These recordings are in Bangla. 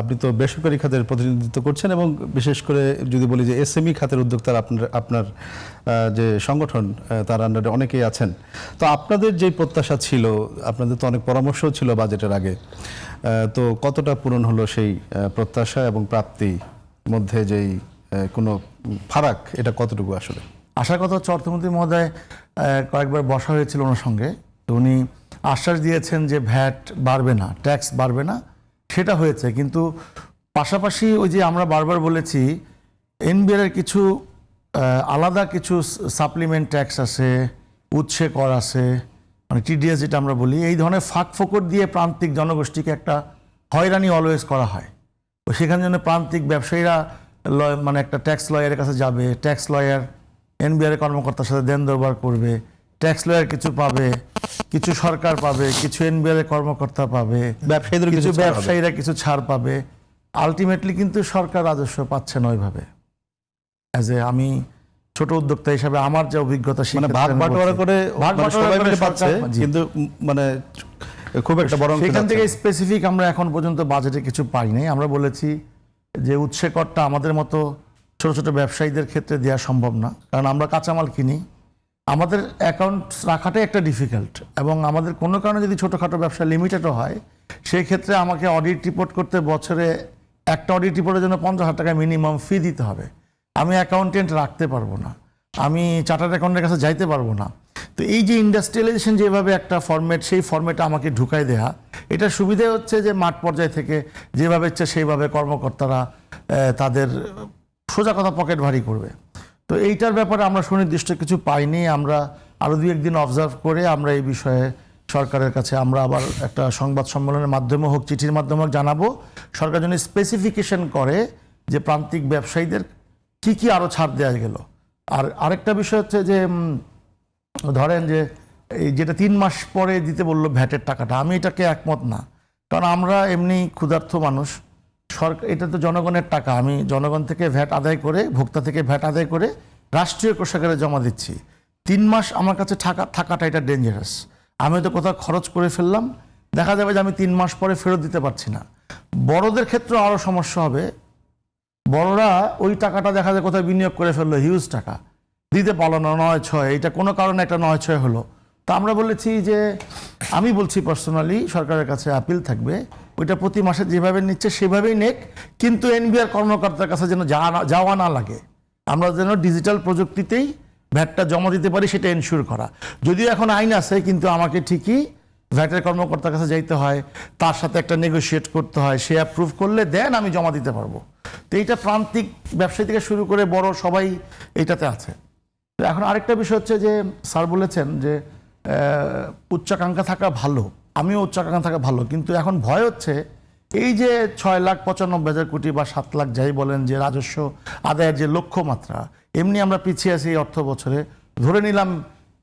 আপনি তো বেসরকারি খাতের প্রতিনিধিত্ব করছেন এবং বিশেষ করে যদি বলি যে এসএমই খাতের উদ্যোক্তারা আপনার যে সংগঠন তার আন্ডারে অনেকেই আছেন। তো আপনাদের যে প্রত্যাশা ছিল, আপনাদের তো অনেক পরামর্শও ছিল বাজেটের আগে, তো কতটা পূরণ হলো সেই প্রত্যাশা এবং প্রাপ্তি মধ্যে যেই কোনো ফারাক, এটা কতটুকু আসলে? আশার কথা হচ্ছে অর্থমন্ত্রী মহোদয় কয়েকবার বসা হয়েছিল ওনার সঙ্গে, তো উনি আশ্বাস দিয়েছেন যে ভ্যাট বাড়বে না, ট্যাক্স বাড়বে না, সেটা হয়েছে। কিন্তু পাশাপাশি ওই যে আমরা বারবার বলেছি এনবিআর কিছু আলাদা কিছু সাপ্লিমেন্ট ট্যাক্স আছে, উৎসে কর আছে, মানে টিডিএস যেটা আমরা বলি, এই ধরনের ফাঁক ফোকর দিয়ে প্রান্তিক জনগোষ্ঠীকে একটা হয়রানি অলওয়েজ করা হয়। তো সেখানে জন্য প্রান্তিক ব্যবসায়ীরা মানে একটা ট্যাক্স লয়ারের কাছে যাবে, ট্যাক্স লয়ার এনবিআর কর্মকর্তার সাথে দেন দরবার করবে, ট্যাক্স লয়ার কিছু পাবে, কিছু সরকার পাবে, কিছু এনবিআর কর্মকর্তা পাবে, ব্যবসায়ীরা কিছু ছাড় পাবে। আলটিমেটলি কিন্তু সরকার রাজস্ব পাচ্ছে না ওইভাবে। অ্যাজ এ আমি ছোট উদ্যোক্তা হিসাবে আমার যে অভিজ্ঞতা, ভাগ বাটোয়ারা করে পাচ্ছে, কিন্তু মানে খুব একটা বড় সেখান থেকে স্পেসিফিক আমরা এখন পর্যন্ত বাজেটে কিছু পাই নাই। আমরা বলেছি যে উৎসে করটা আমাদের মতো ছোট ছোট ব্যবসায়ীদের ক্ষেত্রে দেওয়া সম্ভব না, কারণ আমরা কাঁচামাল কিনি, আমাদের অ্যাকাউন্ট রাখাটাই একটা ডিফিকাল্ট, এবং আমাদের কোনো কারণে যদি ছোটোখাটো ব্যবসা লিমিটেডও হয়, সেই ক্ষেত্রে আমাকে অডিট রিপোর্ট করতে বছরে একটা অডিট রিপোর্টের জন্য 50,000 টাকা মিনিমাম ফি দিতে হবে। আমি অ্যাকাউন্টেন্ট রাখতে পারবো না, আমি চার্টার্ড অ্যাকাউন্টের কাছে যাইতে পারবো না। তো এই যে ইন্ডাস্ট্রিয়ালাইজেশন যেভাবে একটা ফরম্যাট, সেই ফরম্যাটে আমাকে ঢুকাই দেয়া, এটা সুবিধা হচ্ছে যে মাঠ পর্যায় থেকে যেভাবে ইচ্ছে সেইভাবে কর্মকর্তারা তাদের সোজা কথা পকেট ভারী করবে। তো এইটার ব্যাপারে আমরা সুনির্দিষ্ট কিছু পাইনি। আমরা আরও 2-1 দিন অবজার্ভ করে আমরা এই বিষয়ে সরকারের কাছে আমরা আবার একটা সংবাদ সম্মেলনের মাধ্যমে হোক, চিঠির মাধ্যমে হোক জানাবো। সরকার যেন স্পেসিফিকেশন করে যে প্রান্তিক ব্যবসায়ীদের কি কি আরও ছাড় দেওয়া গেল। আর আরেকটা বিষয় হচ্ছে যে ধরেন যে এই যেটা 3 মাস পরে দিতে বললো ভ্যাটের টাকাটা, আমি এটাকে একমত না। কারণ আমরা এমনি ক্ষুধার্ত মানুষ, সরকার এটা তো জনগণের টাকা, আমি জনগণ থেকে ভ্যাট আদায় করে, ভোক্তা থেকে ভ্যাট আদায় করে রাষ্ট্রীয় কোষাগারে জমা দিচ্ছি। 3 মাস আমার কাছে থাকাটা এটা ডেঞ্জারাস। আমি তো কোথাও খরচ করে ফেললাম, দেখা যাবে যে আমি 3 মাস পরে ফেরত দিতে পারছি না। বড়দের ক্ষেত্রে আরও সমস্যা হবে। বড়রা ওই টাকাটা দেখা যায় কোথাও বিনিয়োগ করে ফেললো, হিউজ টাকা, দিতে পারলো না, 9-6, এটা কোনো কারণে একটা 9-6 হলো। তো আমরা বলেছি যে, আমি বলছি পার্সোনালি সরকারের কাছে আপিল থাকবে, ওইটা প্রতি মাসে যেভাবে নিচ্ছে সেভাবেই নেক, কিন্তু এনবিআর কর্মকর্তার কাছে যেন যাওয়া না লাগে। আমরা যেন ডিজিটাল প্রযুক্তিতেই ভ্যাটটা জমা দিতে পারি, সেটা এনশিওর করা। যদিও এখন আইন আছে, কিন্তু আমাকে ঠিকই ভ্যাটের কর্মকর্তার কাছে যাইতে হয়, তার সাথে একটা নেগোশিয়েট করতে হয়, সে অ্যাপ্রুভ করলে দেন আমি জমা দিতে পারবো। তো এইটা প্রান্তিক ব্যবসায়ী থেকে শুরু করে বড় সবাই এইটাতে আছে। এখন আরেকটা বিষয় হচ্ছে যে স্যার বলেছেন যে উচ্চাকাঙ্ক্ষা থাকা ভালো, আমিও উচ্চাকাঙ্ক্ষা থাকা ভালো, কিন্তু এখন ভয় হচ্ছে এই যে 6,95,000 কোটি বা 7 লাখ যাই বলেন যে রাজস্ব আদায়ের যে লক্ষ্যমাত্রা, এমনি আমরা পিছিয়ে আছি এই অর্থ বছরে। ধরে নিলাম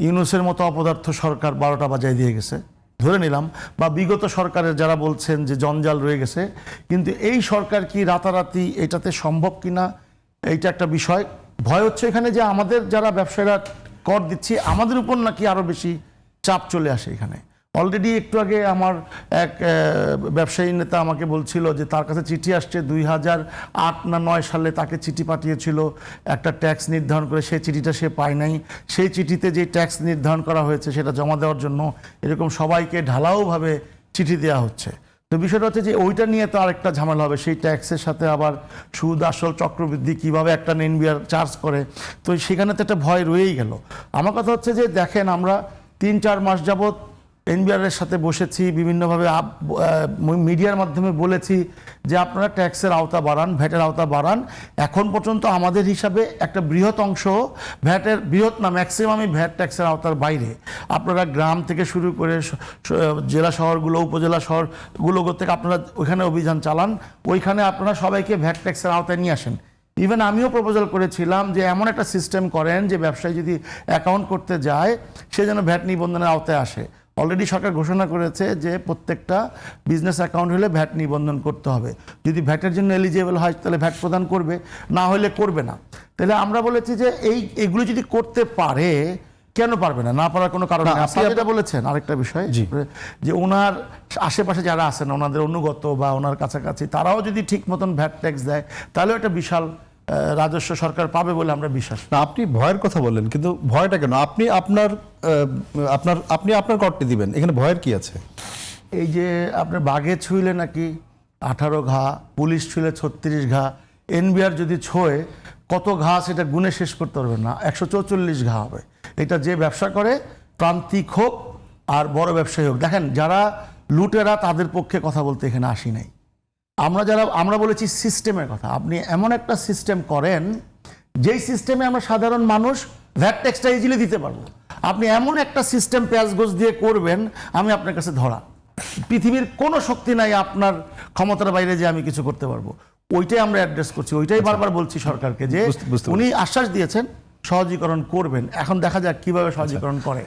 ইউনূসের মতো অপদার্থ সরকার 12টা বাজায় দিয়ে গেছে, ধরে নিলাম, বা বিগত সরকারের যারা বলছেন যে জঞ্জাল রয়ে গেছে, কিন্তু এই সরকার কি রাতারাতি এটাতে সম্ভব কিনা, এইটা একটা বিষয়। ভয় হচ্ছে এখানে যে আমাদের যারা ব্যবসায়ীরা কর দিচ্ছি, আমাদের উপর নাকি আরও বেশি চাপ চলে আসে এখানে। অলরেডি একটু আগে আমার এক ব্যবসায়ী নেতা আমাকে বলছিল যে তার কাছে চিঠি আসছে 2008 না 2009 সালে তাকে চিঠি পাঠিয়েছিল একটা ট্যাক্স নির্ধারণ করে, সেই চিঠিটা সে পায় নাই। সেই চিঠিতে যে ট্যাক্স নির্ধারণ করা হয়েছে সেটা জমা দেওয়ার জন্য এরকম সবাইকে ঢালাওভাবে চিঠি দেওয়া হচ্ছে। তো বিষয়টা হচ্ছে যে ওইটা নিয়ে তো আরেকটা ঝামেলা হবে, সেই ট্যাক্সের সাথে আবার সুদ, আসল, চক্রবৃদ্ধি কীভাবে একটা এনবিআর চার্জ করে। তো সেখানে তো একটা ভয় রয়েই গেল। আমার কথা হচ্ছে যে দেখেন, আমরা 3-4 মাস যাবৎ এনবিআরের সাথে বসেছি, বিভিন্নভাবে মিডিয়ার মাধ্যমে বলেছি যে আপনারা ট্যাক্সের আওতা বাড়ান, ভ্যাটের আওতা বাড়ান। এখন পর্যন্ত আমাদের হিসাবে একটা বৃহৎ অংশ ভ্যাটের, বৃহৎ না, ম্যাক্সিমামই ভ্যাট ট্যাক্সের আওতার বাইরে। আপনারা গ্রাম থেকে শুরু করে জেলা শহরগুলো, উপজেলা শহরগুলো থেকে আপনারা ওইখানে অভিযান চালান, ওইখানে আপনারা সবাইকে ভ্যাট ট্যাক্সের আওতায় নিয়ে আসেন। ইভেন আমিও প্রপোজাল করেছিলাম যে এমন একটা সিস্টেম করেন যে ব্যবসায়ী যদি অ্যাকাউন্ট করতে যায় সে যেন ভ্যাট নিবন্ধনের আওতায় আসে। অলরেডি সরকার ঘোষণা করেছে যে প্রত্যেকটা বিজনেস অ্যাকাউন্ট হলে ভ্যাট নিবন্ধন করতে হবে। যদি ভ্যাটের জন্য এলিজিবল হয় তাহলে ভ্যাট প্রদান করবে, না হলে করবে না। তাহলে আমরা বলেছি যে এগুলো যদি করতে পারে, কেন পারবে না? না পারার কোনো কারণ না, নেই। আপনি আপনি যেটা বলেছেন আরেকটা বিষয়, জি। যে ওনার আশেপাশে যারা আছেন, ওনাদের অনুগত বা ওনার কাছাকাছি, তারাও যদি ঠিক মতন ভ্যাট ট্যাক্স দেয়, তাহলেও একটা বিশাল রাজস্ব সরকার পাবে বলে আমরা বিশ্বাস করি। না, আপনি ভয়ের কথা বললেন, কিন্তু ভয়টা কেন? আপনি আপনার করতে দিবেন, এখানে ভয়ের কি আছে? এই যে আপনার বাঘে ছুঁইলে নাকি 18 ঘা, পুলিশ ছুঁলে 36 ঘা, এনবিআর যদি ছোঁয় কত ঘা সেটা গুণে শেষ করতে পারবেন না, 144 ঘা হবে। এটা যে ব্যবসা করে, প্রান্তিক হোক আর বড় ব্যবসায়ী হোক, দেখেন যারা লুটেরা তাদের পক্ষে কথা বলতে এখানে আসি নাই। আমরা বলেছি সিস্টেমের কথা। আপনি এমন একটা সিস্টেম করেন যেই সিস্টেমে আমরা সাধারণ মানুষ ভ্যাট ট্যাক্সটা ইজিলি দিতে পারবো। আপনি এমন একটা সিস্টেম পেঁয়াজ গোছ দিয়ে করবেন, আমি আপনার কাছে ধরা। পৃথিবীর কোনো শক্তি নাই আপনার ক্ষমতার বাইরে যে আমি কিছু করতে পারবো। ওইটাই আমরা অ্যাড্রেস করছি, ওইটাই বারবার বলছি সরকারকে, যে বুঝতে উনি আশ্বাস দিয়েছেন সহজীকরণ করবেন। এখন দেখা যাক কিভাবে সহজীকরণ করে।